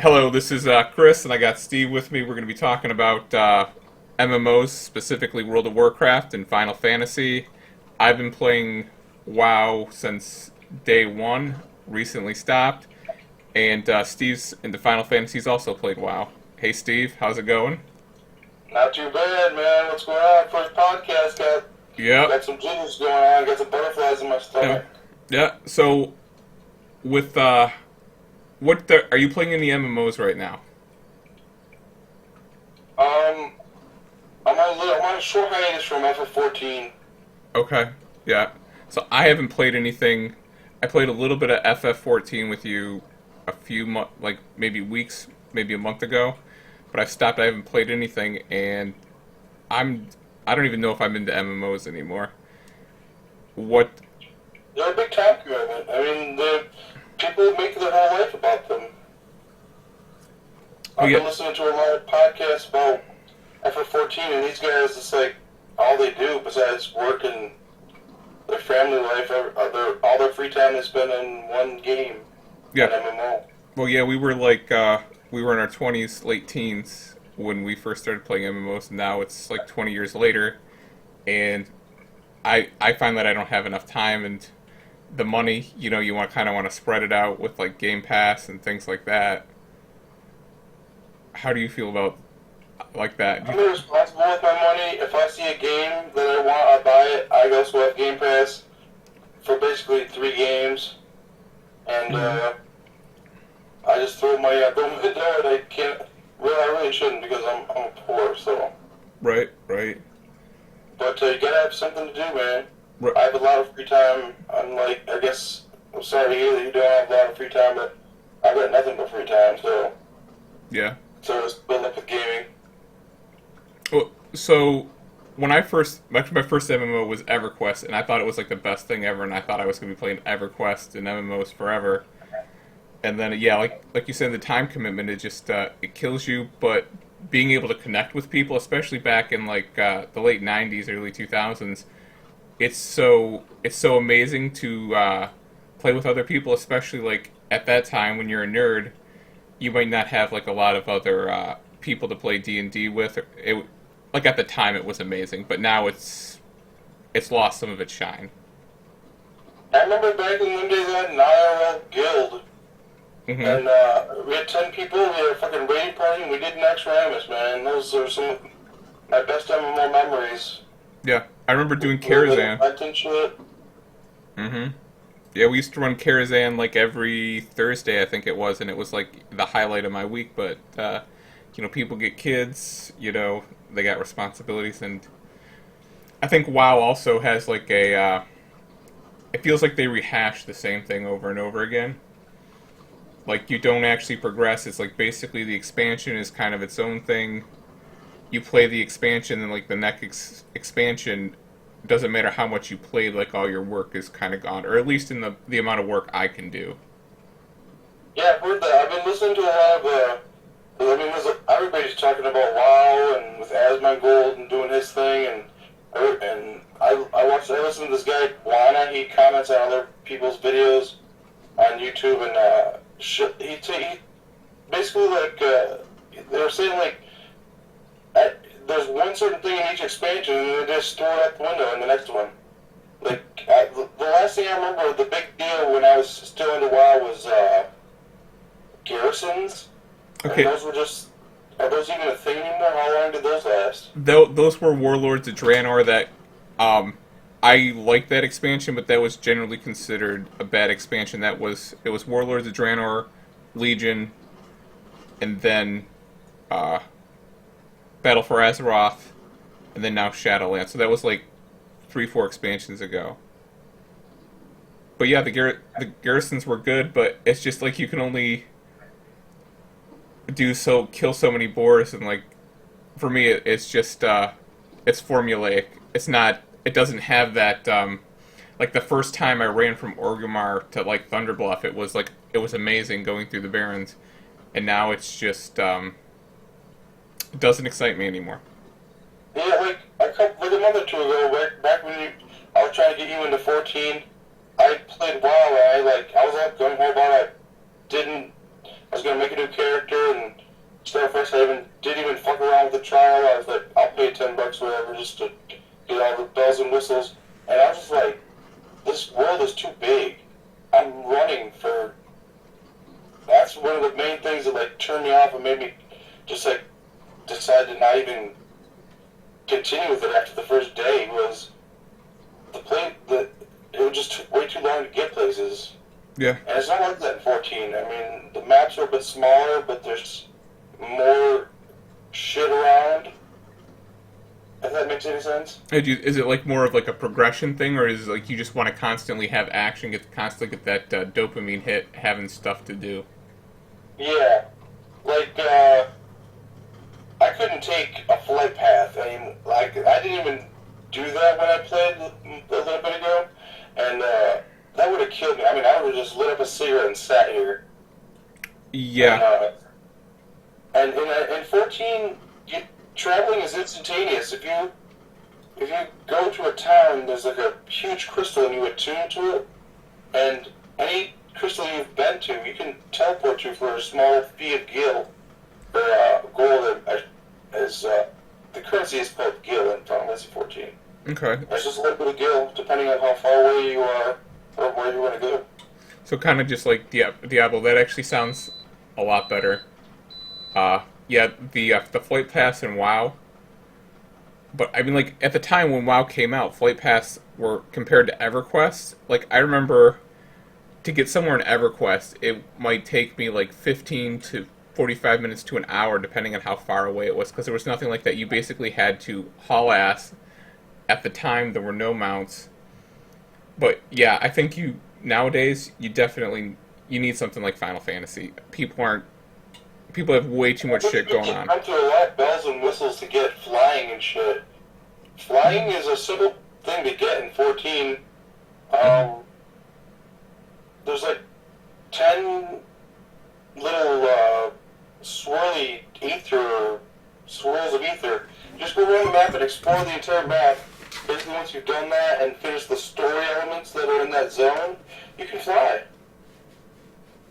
Hello, this is Chris, and I got Steve with me. We're going to be talking about MMOs, specifically World of Warcraft and Final Fantasy. I've been playing WoW since day one, recently stopped, and Steve's into Final Fantasy. He's also played WoW. Hey, Steve, how's it going? Not too bad, man. What's going on? First podcast. Yep. Got some jitters going on. Got some butterflies in my Yeah. stomach. Yeah. So, with are you playing any MMOs right now? Um, I'm on a short hiatus from FF14. Okay. Yeah. So I haven't played anything. I played a little bit of FF14 with you a few months, like maybe weeks, maybe a month ago, but I've stopped. I haven't played anything, and I'm I don't even know if I'm into MMOs anymore. What? They're a big time commitment. I mean, the people make their whole life about them. Oh I've yeah, been listening to a lot of podcasts about FF14, and these guys, it's like all they do besides work and their family life, all their free time they spend in one game, an yeah. MMO. Well, yeah. We were in our 20s, late teens when we first started playing MMOs. And now it's like 20 years later, and I find that I don't have enough time and the money. You want to spread it out with like Game Pass and things like that. How do you feel about like that? I'm responsible with my money. If I see a game that I want, I buy it. I also have Game Pass for basically 3 games, and Mhm. I just throw money out the window, and I can't. Well, I really shouldn't because I'm poor. So, Right, right, but you gotta have something to do, man. right. I have a lot of free time. Unlike, I guess, I'm sorry to hear that you don't have a lot of free time, but I've got nothing but free time. Yeah. So just build up with gaming. Well, so when I first, actually, my first MMO was EverQuest, and I thought it was like the best thing ever, and I thought I was going to be playing EverQuest and MMOs forever. And then, yeah, like you said, the time commitment, it just it kills you. But being able to connect with people, especially back in like the late '90s, early 2000s, it's so amazing to play with other people, especially like at that time when you're a nerd. You might not have like a lot of other people to play D&D with. Like at the time it was amazing, but now it's lost some of its shine. I remember back in the days I had an IRL guild. Hmm. And we had 10 people, we had a fucking raid party, and we did Next Ramus, man. Those are some of my best MMO memories. Yeah, I remember doing A little bit of Karazhan. hunt and shit. Hmm. Yeah, we used to run Karazhan like every Thursday, I think it was, and it was like the highlight of my week. But people get kids, they got responsibilities, and I think WoW also has like it feels like they rehash the same thing over and over again. Like you don't actually progress. It's like basically the expansion is kind of its own thing. You play the expansion, and like the next expansion doesn't matter how much you played. Like all your work is kind of gone, or at least in the amount of work I can do. Yeah, I've heard that. I've been listening to a lot of, I mean, everybody's talking about WoW and with Asmongold and doing his thing, I listen to this guy, Wana, he comments on other people's videos on YouTube, and he basically, like, they were saying, like, there's one certain thing in each expansion, and they just throw it out the window in the next one. Like, the last thing I remember, the big deal when I was still into WoW was garrisons, and Okay, those were just. Are those even a thing anymore? How long did those last? those were Warlords of Draenor that I liked that expansion, but that was generally considered a bad expansion. It was Warlords of Draenor, Legion, and then uh, Battle for Azeroth, and then now Shadowlands. So that was like 3, 4 expansions ago. But yeah, the garrisons were good, but it's just like you can only kill so many boars, and like for me, it's just it's formulaic. It's not. It doesn't have that. Like the first time I ran from Orgrimmar to like Thunderbluff, it was amazing going through the Barrens, and now it's just it doesn't excite me anymore. Yeah, like a month or two ago, back when I was trying to get you into 14, I played WoW, and I was like gung ho about it. Didn't. I was gonna make a new character, $10. Didn't even fuck around with the trial. I was like, I'll pay $10, whatever, just to get all the bells and whistles. And I was just like, this world is too big. I'm running for. That's one of the main things that like turned me off and made me just like decide to not even continue with it after the first day. Was it would just took way too long to get places. Yeah. And it's not like that in 14. I mean, the maps are a bit smaller, but there's more shit around. If that makes any sense. Is it like more of like a progression thing, or is it like you just want to constantly have action, constantly get that dopamine hit, having stuff to do? Yeah. Like, I couldn't take a flight path. I mean, like, I didn't even do that when I played a little bit ago, and that would have killed me. I mean, I would have just lit up a cigarette and sat here. Yeah. And in 14, traveling is instantaneous. If you go to a town, there's like a huge crystal, and you attune to it, and any crystal you've been to, you can teleport to for a small fee of gil, or gold, as the currency is called gil in Final Fantasy 14. Okay. It's just a little bit of gil, depending on how far away you are, or where you want to go. So kind of just like Diablo. That actually sounds a lot better. Yeah, the Flight Pass in WoW. But I mean, like at the time when WoW came out, Flight Pass were compared to EverQuest. Like I remember, to get somewhere in EverQuest, it might take me like 15 to 45 minutes to an hour, depending on how far away it was, because there was nothing like that. You basically had to haul ass. At the time, there were no mounts. But yeah, I think nowadays you definitely need something like Final Fantasy. People have way too much shit going on. You come to a lot of bells and whistles to get flying and shit. Flying is a simple thing to get in 14. There's like 10 little swirly swirls of ether. You just go around the map and explore the entire map. Basically, once you've done that and finished the story elements that are in that zone, you can fly.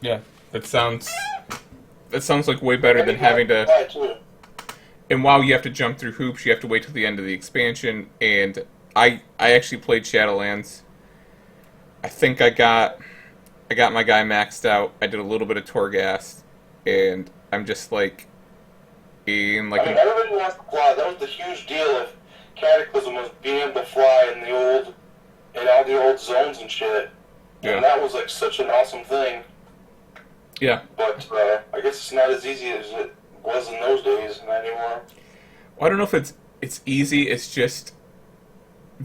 Yeah, that sounds like way better than having to. Fly too. And while you have to jump through hoops, you have to wait till the end of the expansion. And I actually played Shadowlands. I think I got my guy maxed out. I did a little bit of Torghast, and I'm just like, everybody wants to fly. That was the huge deal of Cataclysm, was being able to fly in all the old zones and shit. Yeah. And that was like such an awesome thing. Yeah. But I guess it's not as easy as it was in those days anymore. Well, I don't know if it's easy. It's just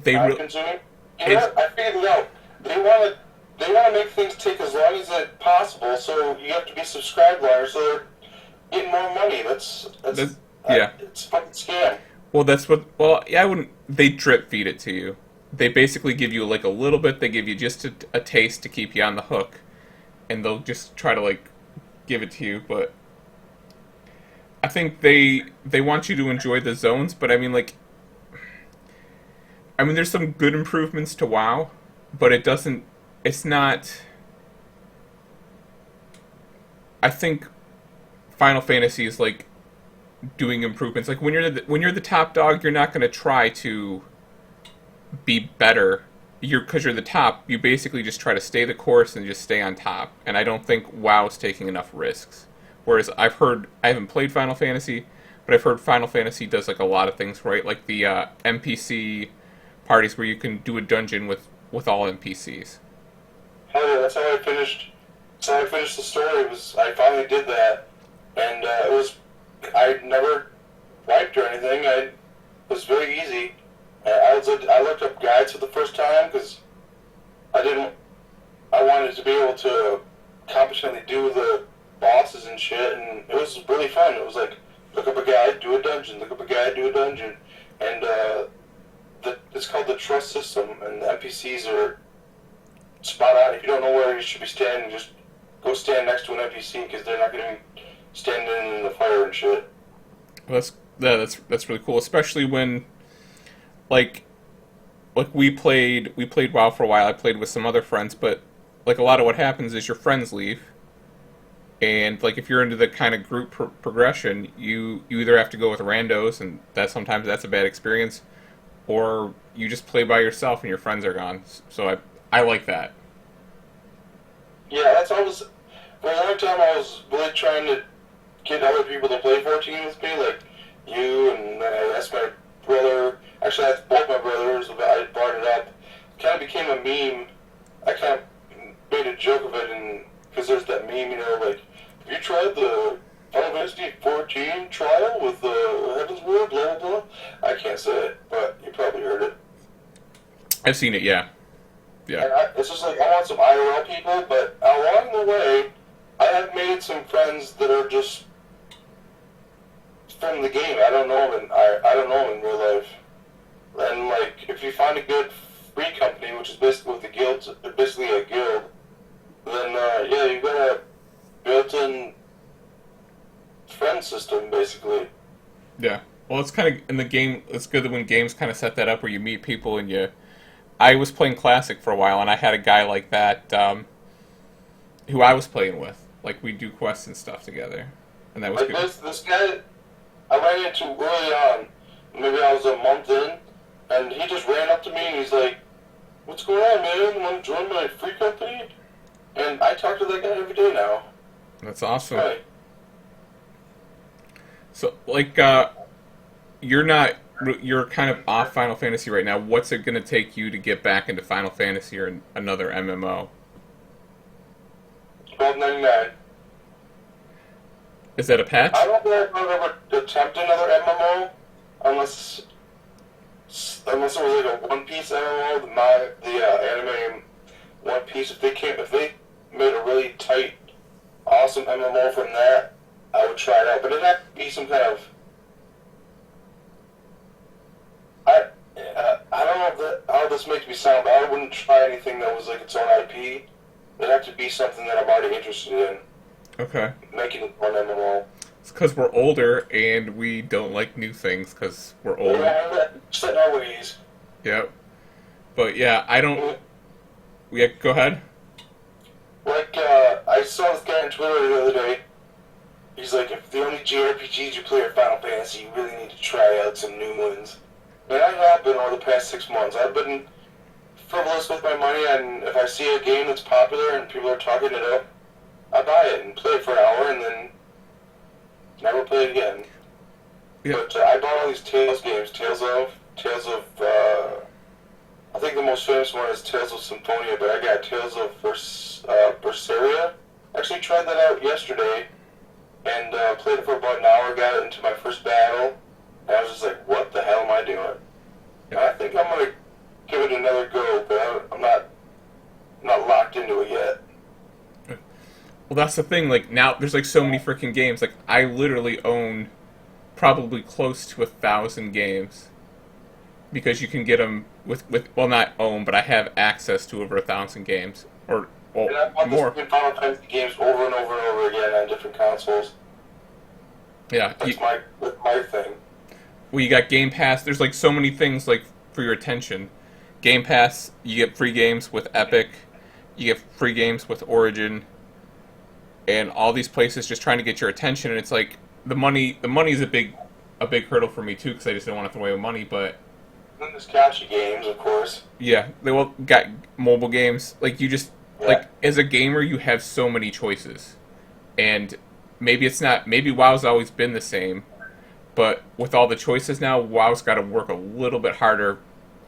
Time consuming. You know what? I figured it out. They want to make things take as long as it's possible, so you have to be subscribed longer, so they're getting more money. That's yeah. It's a fucking scam. Well, yeah, I wouldn't. They drip feed it to you. They basically give you like a little bit. They give you just a taste to keep you on the hook, and they'll just try to like give it to you. But I think they want you to enjoy the zones. But I mean, there's some good improvements to WoW, but it doesn't. It's not. I think Final Fantasy is like doing improvements. Like when you're the top dog, you're not going to try to be better. Because you're the top, you basically just try to stay the course and just stay on top. And I don't think WoW's taking enough risks. Whereas I haven't played Final Fantasy, but I've heard Final Fantasy does like a lot of things right, like the NPC parties where you can do a dungeon with all NPCs. Hell yeah, that's how I finished. That's how I finished the story. I finally did that, and I never wiped or anything. It was very easy. I looked up guides for the first time because I wanted to be able to competently do the bosses and shit, and it was really fun. It was like, look up a guide, do a dungeon, look up a guide, do a dungeon, and it's called the trust system, and the NPCs are spot on. If you don't know where you should be standing, just go stand next to an NPC because they're not going to be standing in the fire and shit. Well, that's really cool, especially when like we played WoW for a while. I played with some other friends, but like a lot of what happens is your friends leave, And like if you're into the kind of group progression, you either have to go with randos, and that sometimes that's a bad experience, or you just play by yourself and your friends are gone. So I like that. Yeah, that's always for a long time. I was really trying to get other people to play 14 with me, like you, and then I asked my brother. Actually, I asked both my brothers. I brought it up. It kind of became a meme. I kind of made a joke of it, and because there's that meme, like, have you tried the Final Fantasy 14 trial with Heaven's Word, blah, blah, blah? I can't say it, but you probably heard it. I've seen it, yeah. Yeah. And it's just like, I want some IRL people, but along the way, I have made some friends that are just from the game. I don't know them I don't know them in real life. And, like, if you find a good free company, which is basically with the guilds, basically a guild, then, yeah, you got a built-in friend system, basically. Yeah. Well, it's kind of in the game. It's good that when games kind of set that up where you meet people and you. I was playing Classic for a while, and I had a guy like that who I was playing with. Like we do quests and stuff together, and that was Like good. this guy I ran into early on, maybe I was a month in, and he just ran up to me and he's like, "What's going on, man? Want to join my free company?" And I talk to that guy every day now. That's awesome. Right. So, like, you're not. You're kind of off Final Fantasy right now. What's it going to take you to get back into Final Fantasy or another MMO? 12.99. Is that a patch? I don't know if I've ever attempted another MMO unless it was like a One Piece MMO, the anime One Piece. If they made a really tight, awesome MMO from that, I would try it out. But it'd have to be some kind of I don't know how this makes me sound, but I wouldn't try anything that was like its own IP. It'd have to be something that I'm already interested in. Okay. Making it one MMO. It's because we're older and we don't like new things because we're older. Yeah, set in our ways. Yep. But yeah, I don't. Yeah, go ahead. Like, I saw this guy on Twitter the other day. He's like, if the only JRPGs you play are Final Fantasy, you really need to try out some new ones. And I have been over the past 6 months. I've been frivolous with my money, and if I see a game that's popular and people are talking it up, I buy it and play it for an hour and then never play it again. Yeah. But I bought all these Tales games. I think the most famous one is Tales of Symphonia, but I got Tales of Berseria. Actually tried that out yesterday and played it for about an hour, got it into my first battle, and I was just like, what the hell am I doing? And I think I'm going to give it another go, but I'm not locked into it yet. Well, that's the thing. Like now, there's like so many freaking games. Like I literally own probably close to 1,000 games because you can get them with well, not own, but I have access to over 1,000 games or well, And I bought more. this Final Fantasy games over and over and over again on different consoles. Yeah. That's my thing. Well, you got Game Pass. There's like so many things like for your attention. Game Pass, you get free games with Epic, you get free games with Origin, and all these places just trying to get your attention. And it's like the money is a big hurdle for me too because I just don't want to throw away money. But And there's gotcha games, of course. yeah, they all got mobile games. Like you just Yeah. like as a gamer, you have so many choices, and maybe it's not. Maybe WoW's always been the same, but with all the choices now, WoW's got to work a little bit harder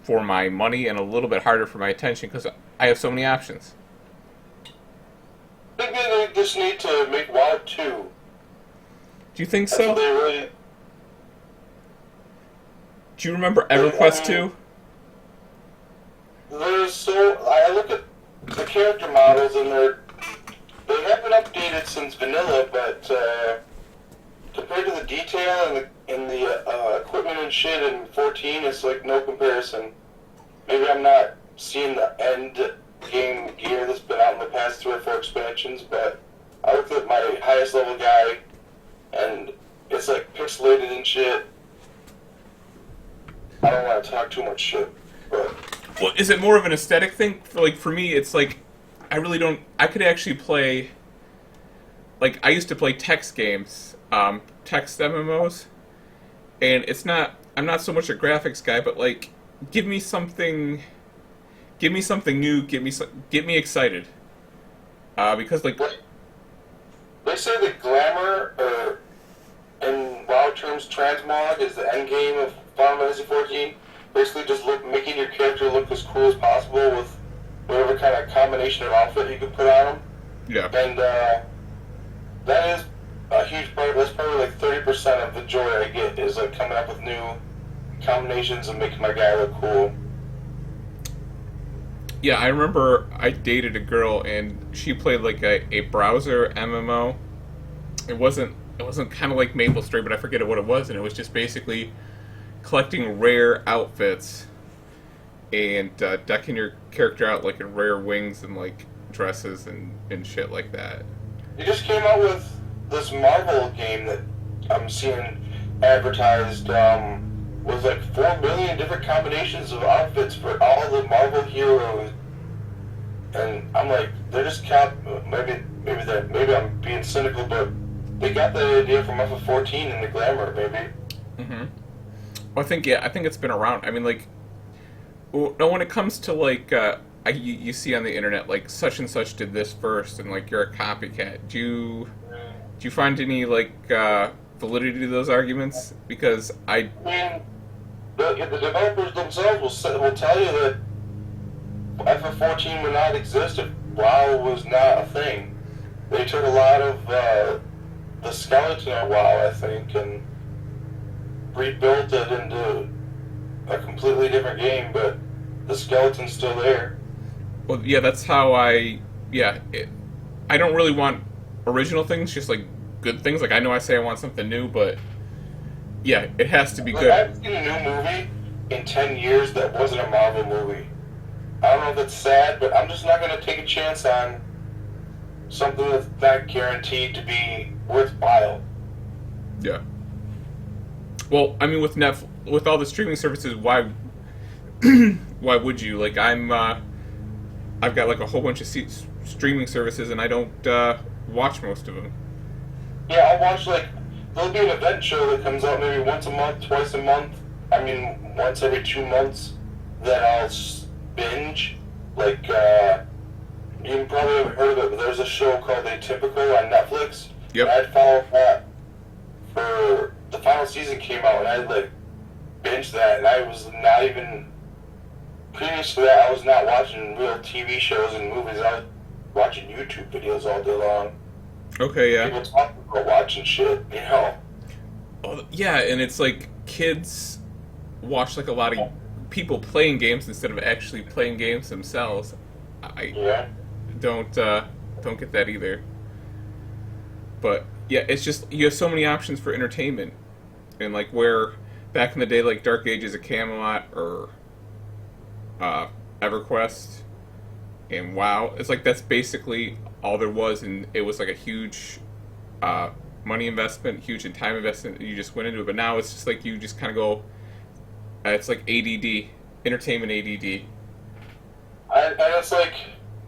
for my money and a little bit harder for my attention because I have so many options. I think they just need to make WoW 2. Do you think That's so? what they really... Do you remember EverQuest 2? I look at the character models and they haven't updated since vanilla, but compared to the detail and the equipment and shit in 14, it's like no comparison. Maybe I'm not seeing the end game gear that's been out in the past 3 or 4 expansions, but I looked at my highest level guy and it's like pixelated and shit. I don't want to talk too much shit, but... Well, is it more of an aesthetic thing? For me, it's like I really don't. I could actually play like I used to play text games, text MMOs, and it's not. I'm not so much a graphics guy, but like, give me something, give me something new, get me excited. Because like, Like, they say the glamour, or in WoW terms, transmog is the end game of Final Fantasy 14. Basically, just making your character look as cool as possible with whatever kind of combination of outfit you can put on them. yeah. And that is a huge part. That's probably like 30% of the joy I get is like coming up with new combinations and making my guy look cool. Yeah, I remember I dated a girl and she played like a browser MMO. It wasn't kind of like Maple Story, but I forget what it was, and it was just basically collecting rare outfits and decking your character out like in rare wings and like dresses and shit like that. You just came out with this Marvel game that I'm seeing advertised with like 4 million different combinations of outfits for all the Marvel heroes, and I'm like, they're just maybe I'm being cynical, but they got the idea from FF14 and the glamour, maybe. Mm-hmm. Well, I think it's been around. I mean, like, no, when it comes to like, you see on the internet like such and such did this first, and like you're a copycat. Do you find any like validity to those arguments? Because I I mean, the developers themselves will tell you that FF14 would not exist if WoW was not a thing. They took a lot of the skeleton of WoW, I think, and rebuilt it into a completely different game, but the skeleton's still there. well, yeah, that's how yeah. I don't really want original things, just like good things. Like I know I say I want something new, but yeah, it has to be Like, I good. haven't seen a new movie in 10 years that wasn't a Marvel movie. I don't know if it's sad, but I'm just not going to take a chance on something that's not guaranteed to be worthwhile. Yeah. Well, I mean, with all the streaming services, why would you? Like, I've got like a whole bunch of streaming services, and I don't watch most of them. Yeah, I'll watch, like, there'll be an event show that comes out maybe once a month, twice a month. I mean, once every 2 months that I'll binge. Like, you probably haven't heard of it, but there's a show called Atypical on Netflix. Yep. I'd followed that for the final season came out, and I like binged that, and I was not even previous to that. I was not watching real TV shows and movies. I was watching YouTube videos all day long. Okay. Yeah. People talking about watching shit, you know. Oh, yeah, and it's like kids watch like a lot of people playing games instead of actually playing games themselves. I Yeah. don't get that either. But yeah, it's just you have so many options for entertainment, and like where back in the day, like Dark Ages of Camelot or EverQuest and WoW, it's like that's basically all there was, and it was like a huge money investment, huge in time investment. You just went into it, but now it's just like you just kind of go. It's like ADD, entertainment ADD. And it's like,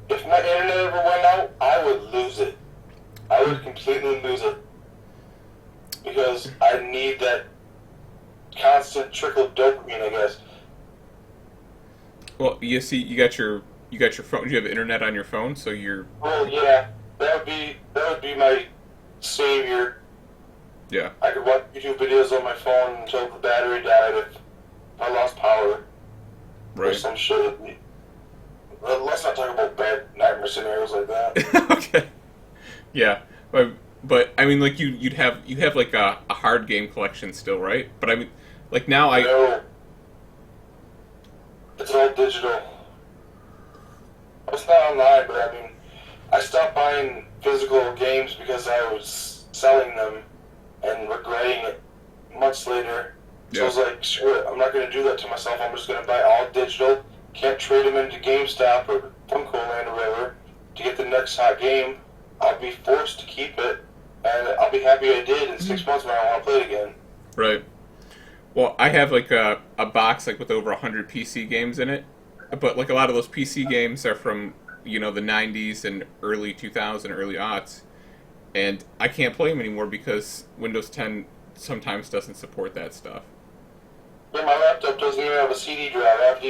if my internet ever went out, I would lose it. I would completely lose it. Because I need that constant trickle of dopamine, I guess. Well, you see, you got your phone. You have internet on your phone, so you're Well, yeah, that would be my savior. yeah, I could watch YouTube videos on my phone until the battery died if I lost power or right. some shit. Let's not talk about bad nightmare scenarios like that. Okay. Yeah, but I mean, like you have like a hard game collection still, right? But I mean, like now I No, it's all digital. It's not online, but I mean, I stopped buying physical games because I was selling them and regretting it months later. So I was like, screw it, I'm not going to do that to myself. I'm just going to buy all digital. Can't trade them into GameStop or Funko Land or whatever to get the next hot game. I'll be forced to keep it, and I'll be happy I did in 6 months when I want to play it again. right. Well, I have like a box like with over 100 PC games in it, but like a lot of those PC games are from the 90s and early 2000, early aughts, and I can't play them anymore because Windows 10 sometimes doesn't support that stuff. Yeah, my laptop doesn't even have a CD drive. I have to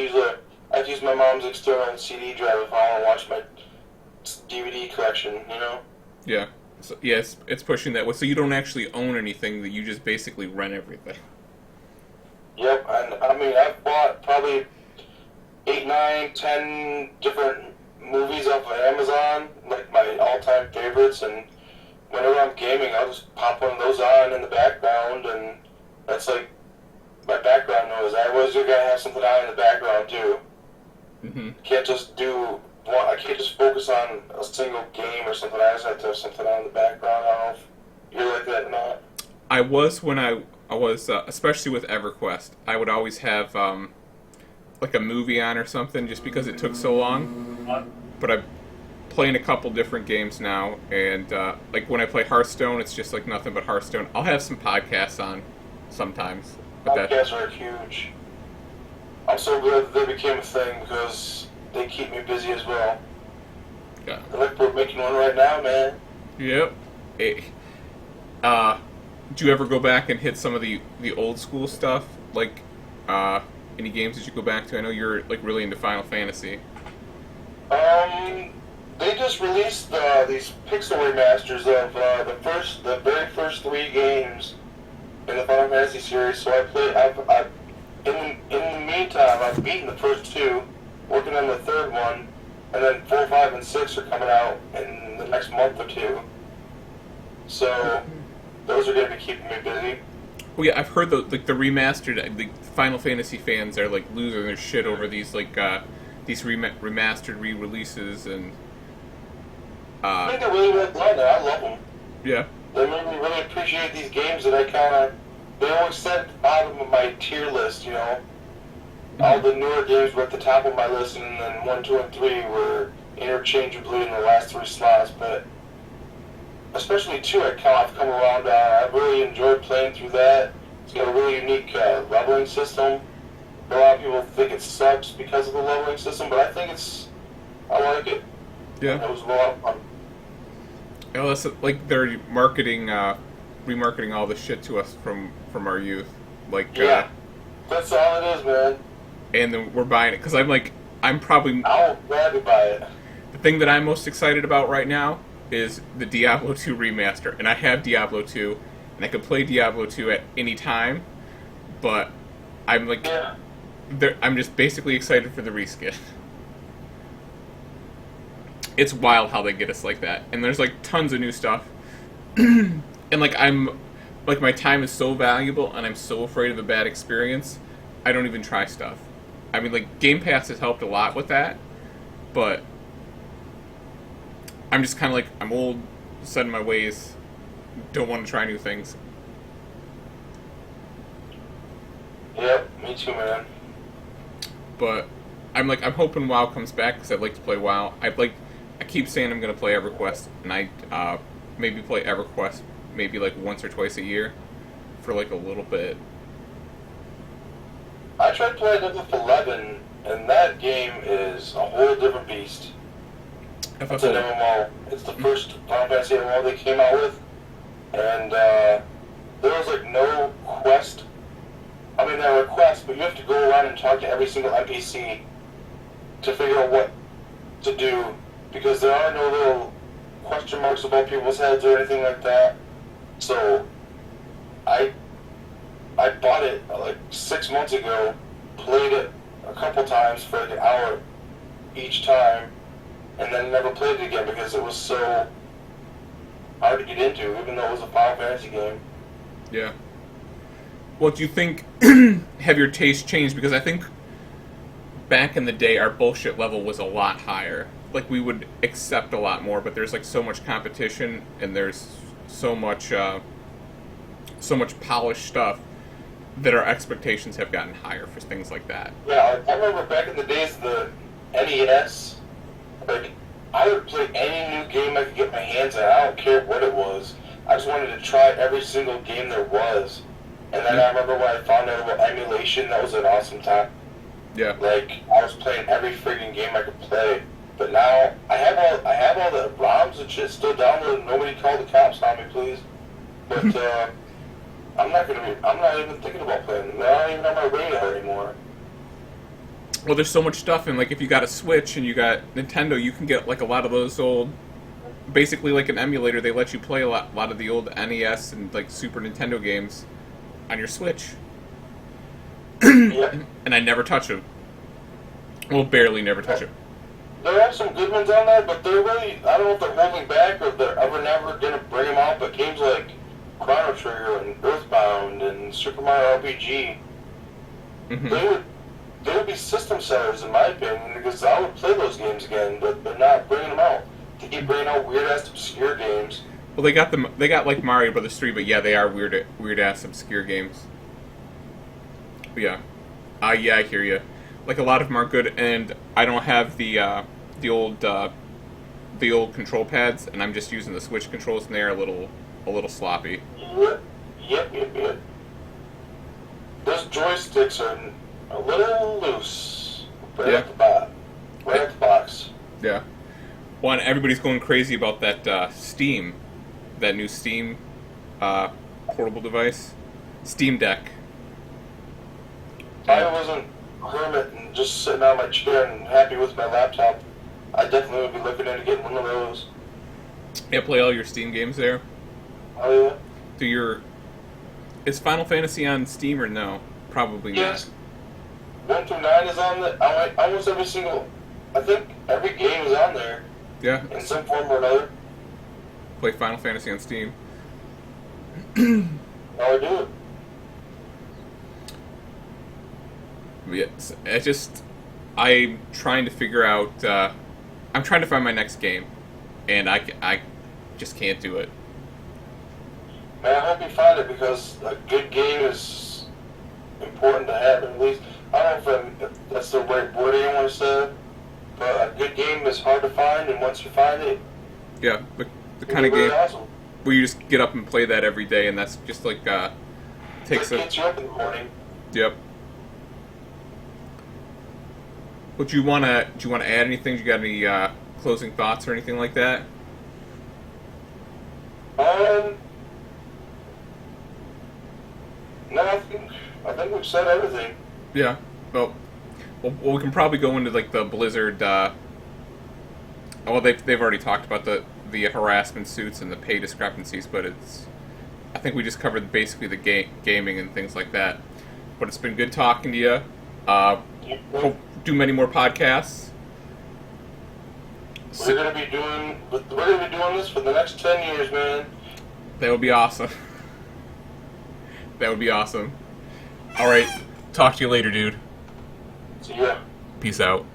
use my mom's external CD drive if I want to watch my DVD collection. You know. Yeah. So, yes, it's pushing that way. So you don't actually own anything; that you just basically rent everything. Yep, and I mean I've bought probably 8, 9, 10 different movies off of Amazon, like my all-time favorites, and whenever I'm gaming, I'll just pop one of those on in the background, and that's like my background noise. I always do gotta have something on in the background too. Hmm. Can't just do one. I can't just focus on a single game or something. I just have to have something on in the background. I don't know if you're like that or not. I was when I was especially with EverQuest. I would always have like a movie on or something just because it took so long. But I'm playing a couple different games now, and like when I play Hearthstone, it's just like nothing but Hearthstone. I'll have some podcasts on sometimes, but that Podcasts are huge. I'm so glad that they became a thing because they keep me busy as well. yeah. Like we're making one right now, man. Yep. Eh, do you ever go back and hit some of the old school stuff? Like, any games that you go back to? I know you're like really into Final Fantasy. Um, they just released these pixel remasters of the very first 3 games in the Final Fantasy series. So I played. In the meantime, I've beaten the first 2, working on the third one, and then 4, 5, and 6 are coming out in the next month or 2. So those are going to be keeping me busy. Well, yeah, I've heard the remastered the Final Fantasy fans are like losing their shit over these these remastered re-releases and I think they're really well done. I love them. yeah. They made me really appreciate these games that they always set at the bottom of my tier list, you know. All the newer games were at the top of my list, and then 1, 2, and 3 were interchangeably in the last 3 slots, but especially 2 I've come around on. I really enjoyed playing through that. It's got a really unique leveling system. A lot of people think it sucks because of the leveling system, but I like it. Yeah. It was a lot of fun. You know, that's like they're marketing, remarketing all the shit to us from our youth, like Yeah, that's all it is, man. and then we're buying it because I'm probably I'll gladly buy it. the thing that I'm most excited about right now is the Diablo 2 remaster, and I have Diablo 2, and I can play Diablo 2 at any time, but I'm like, Yeah. I'm just basically excited for the reskin. It's wild how they get us like that, and there's like tons of new stuff, and like my time is so valuable, and I'm so afraid of a bad experience, I don't even try stuff. I mean, like Game Pass has helped a lot with that, but I'm just kind of like I'm old, set in my ways, don't want to try new things. Yep, me too, man. But I'm hoping WoW comes back because I'd like to play WoW. I keep saying I'm gonna play EverQuest, and I maybe play EverQuest maybe like once or twice a year for like a little bit. I tried playing FF11, and that game is a whole different beast. It's an FFO. MMO. It's the first Final Fantasy MMO they came out with, and there was like no quest. I mean, there were quests, but you have to go around and talk to every single NPC to figure out what to do, because there are no little question marks above people's heads or anything like that. So, I bought it like 6 months ago, played it a couple times for like an hour each time, and then never played it again because it was so hard to get into, even though it was a Final Fantasy game. Yeah. Well, do you think have your taste changed? Because I think back in the day our bullshit level was a lot higher. Like we would accept a lot more, but there's like so much competition and there's so much polished stuff that our expectations have gotten higher for things like that. Yeah, I remember back in the days of the NES, like, I would play any new game I could get my hands on. I don't care what it was. I just wanted to try every single game there was. And then I remember when I found out about emulation, that was an awesome time. Yeah. Like, I was playing every freaking game I could play. But now I have all the ROMs and shit still downloaded. Nobody called the cops on me, please. But I'm not even thinking about playing. They're not even on my radar anymore. Well, there's so much stuff, and like if you got a Switch and you got Nintendo, you can get like a lot of those old, basically like an emulator. They let you play a lot of the old NES and like Super Nintendo games on your Switch. Yep. And I never touch them. Well, barely never touch them. There are some good ones on there, but they're really, I don't know if they're holding back or if they're ever never going to bring them out, but games like Chrono Trigger and Earthbound and Super Mario RPG, Mm-hmm. they would be system sellers in my opinion, because I would play those games again, but they're not bringing them out. They keep bringing out weird-ass obscure games. Well, they got them. They got like Mario Brothers 3, but yeah, they are weird ass obscure games. But yeah, yeah, I hear you. Like a lot of them are good, and I don't have the old control pads, and I'm just using the Switch controls, and they're a little sloppy. Yep. Those joysticks are a little loose. Right at the box. Yeah. Well, and everybody's going crazy about that Steam, that new Steam portable device, Steam Deck. If I wasn't a hermit and just sitting on my chair and happy with my laptop, I definitely would be looking into getting one of those. Yeah, play all your Steam games there. Oh yeah. Is Final Fantasy on Steam or no? Probably Yes. not. 1 through 9 is on the. Almost every single. I think every game is on there Yeah. in some form or another. Play Final Fantasy on Steam. How I do it. Yes, I'm trying to figure out. I'm trying to find my next game, and I just can't do it. Man, I hope you find it because a good game is important to have. At least I don't know if that's the right wording I want to say, but a good game is hard to find, and once you find it, Yeah, the kind of really game awesome. where you just get up and play that every day, and that's just like takes It a. gets you up in the morning. Yep. But do you wanna add anything? Do you got any closing thoughts or anything like that? No, I think we've said everything. Yeah. Well, we can probably go into like the Blizzard. Well, they've already talked about the harassment suits and the pay discrepancies, but I think we just covered basically the gaming and things like that. But it's been good talking to you. Hope do many more podcasts. We're gonna be doing this for the next 10 years, man. That would be awesome. That would be awesome. All right, talk to you later, dude. See ya. Peace out.